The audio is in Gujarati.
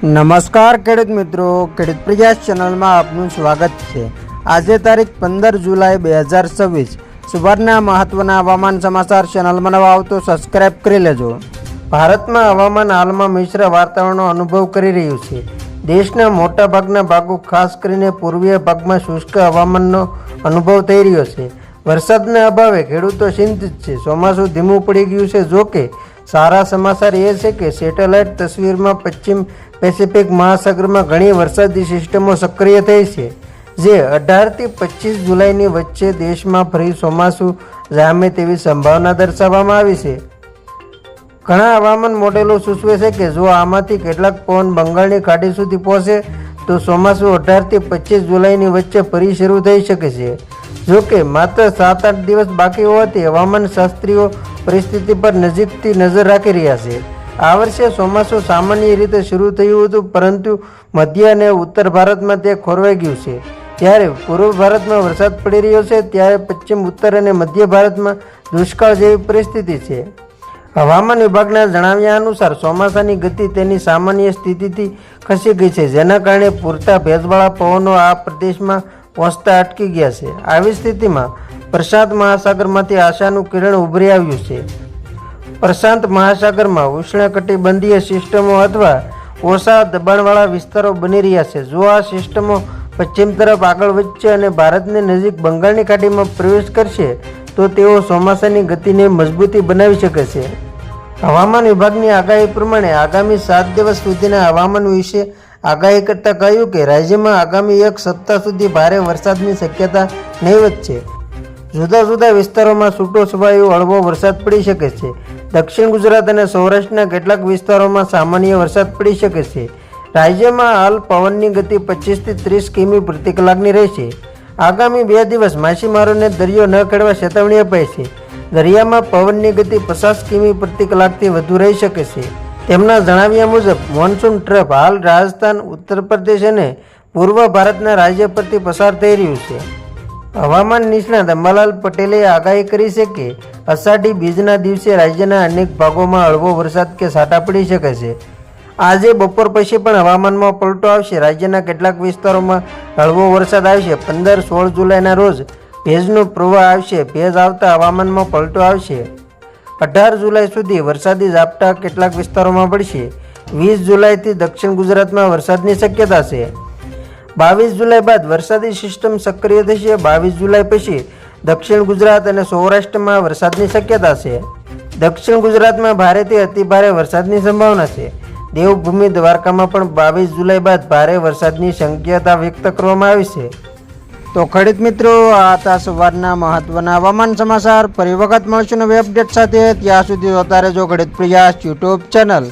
નમસ્કાર ખેડૂત મિત્રો, ખેડૂત પ્રયાસ ચેનલમાં આપનું સ્વાગત છે। આજે તારીખ 15 જુલાઈ 2026 સવારના મહત્વના હવામાન સમાચાર ચેનલમાં નવા આવો તો સબસ્ક્રાઇબ કરી લેજો। ભારતમાં હવામાન હાલમાં મિશ્ર વાતાવરણનો અનુભવ કરી રહ્યું છે। દેશના મોટાભાગના ભાગો ખાસ કરીને પૂર્વીય ભાગમાં શુષ્ક હવામાનનો અનુભવ થઈ રહ્યો છે। વરસાદના અભાવે ખેડૂતો ચિંતિત છે। ચોમાસું ધીમું પડી ગયું છે। જોકે સારા સમાચાર એ છે કે સેટેલાઇટ તસવીરમાં પશ્ચિમ પેસિફિક મહાસાગરમાં ઘણી વરસાદી સિસ્ટમો સક્રિય થઈ છે, જે 18થી 25 જુલાઈની વચ્ચે દેશમાં ફરી ચોમાસું જામે તેવી સંભાવના દર્શાવવામાં આવી છે। ઘણા હવામાન મોડેલો સૂચવે છે કે જો આમાંથી કેટલાક પવન બંગાળની ખાડી સુધી પહોંચે તો ચોમાસું 18થી 25 જુલાઈની વચ્ચે ફરી શરૂ થઈ શકે છે। જોકે માત્ર 7-8 દિવસ બાકી હોવાથી હવામાન શાસ્ત્રીઓ પરિસ્થિતિ પર નજીકથી નજર રાખી રહ્યા છે। આ વર્ષે ચોમાસું સામાન્ય રીતે શરૂ થયું હતું, પરંતુ મધ્ય અને ઉત્તર ભારતમાં તે ખોરવાઈ ગયું છે। ત્યારે પૂર્વ ભારતમાં વરસાદ પડી રહ્યો છે, ત્યારે પશ્ચિમ, ઉત્તર અને મધ્ય ભારતમાં દુષ્કાળ જેવી પરિસ્થિતિ છે। હવામાન વિભાગના જણાવ્યા અનુસાર ચોમાસાની ગતિ તેની સામાન્ય સ્થિતિથી ખસી ગઈ છે, જેના કારણે પૂરતા ભેજવાળા પવનો આ પ્રદેશમાં પહોંચતા અટકી ગયા છે। આવી સ્થિતિમાં પ્રશાંત મહાસાગરમાંથી આશાનું કિરણ ઉભરી આવ્યું છે। પ્રશાંત મહાસાગરમાં ઉષ્ણકટિબંધીય સિસ્ટમો અથવા ઓછા દબાણવાળા વિસ્તારો બની રહ્યા છે। જો આ સિસ્ટમો પશ્ચિમ તરફ આગળ વધશે અને ભારતની નજીક બંગાળની ખાડીમાં પ્રવેશ કરશે તો તેઓ ચોમાસાની ગતિને મજબૂતી બનાવી શકે છે। હવામાન વિભાગની આગાહી પ્રમાણે આગામી 7 દિવસ સુધીના હવામાન વિશે આગાહી કરતાં કહ્યું કે રાજ્યમાં આગામી એક સપ્તાહ સુધી ભારે વરસાદની શક્યતા નહીવત છે। જુદા જુદા વિસ્તારોમાં છૂટો છવાયો હળવો વરસાદ પડી શકે છે। દક્ષિણ ગુજરાત અને સૌરાષ્ટ્રના કેટલાક વિસ્તારોમાં સામાન્ય વરસાદ પડી શકે છે। રાજ્યમાં હાલ પવનની ગતિ 25થી 30 કિમી પ્રતિ કલાકની રહેશે। આગામી 2 દિવસ માછીમારોને દરિયો ન ખેડવા ચેતવણી અપાઈ છે। દરિયામાં પવનની ગતિ 50 કિમી પ્રતિ કલાકથી વધુ રહી શકે છે। તેમના જણાવ્યા મુજબ મોન્સૂન ટ્રફ હાલ રાજસ્થાન, ઉત્તર પ્રદેશ અને પૂર્વ ભારતના રાજ્ય પરથી પસાર થઈ રહ્યું છે। હવામાન નિષ્ણાત અંબાલાલ પટેલે આગાહી કરી છે કે અષાઢી બીજના દિવસે રાજ્યના અનેક ભાગોમાં હળવો વરસાદ કે છાંટા પડી શકે છે। આજે બપોર પછી પણ હવામાનમાં પલટો આવશે। રાજ્યના કેટલાક વિસ્તારોમાં હળવો વરસાદ આવશે। 15-16 જુલાઈના રોજ ભેજનો પ્રવાહ આવશે। ભેજ આવતા હવામાનમાં પલટો આવશે। 18 જુલાઈ સુધી વરસાદી ઝાપટા કેટલાક વિસ્તારોમાં પડશે। 20 જુલાઈથી દક્ષિણ ગુજરાતમાં વરસાદની શક્યતા છે। 22 જુલાઈ બાદ વરસાદી સિસ્ટમ સક્રિય થશે। 22 જુલાઈ પછી દક્ષિણ ગુજરાત અને સૌરાષ્ટ્રમાં વરસાદની શક્યતા છે। દક્ષિણ ગુજરાતમાં ભારેથી અતિભારે વરસાદની સંભાવના છે। દેવભૂમિ દ્વારકામાં પણ 22 જુલાઈ બાદ ભારે વરસાદની શક્યતા વ્યક્ત કરવામાં આવી છે। તો ખેડૂત મિત્રો, આ હતા સવારના મહત્વના હવામાન સમાચાર। ફરી વખત મળશું નવી અપડેટ સાથે। ત્યાં સુધી જોતા રહેજો ખેડૂત પ્રયાસ યુટ્યુબ ચેનલ।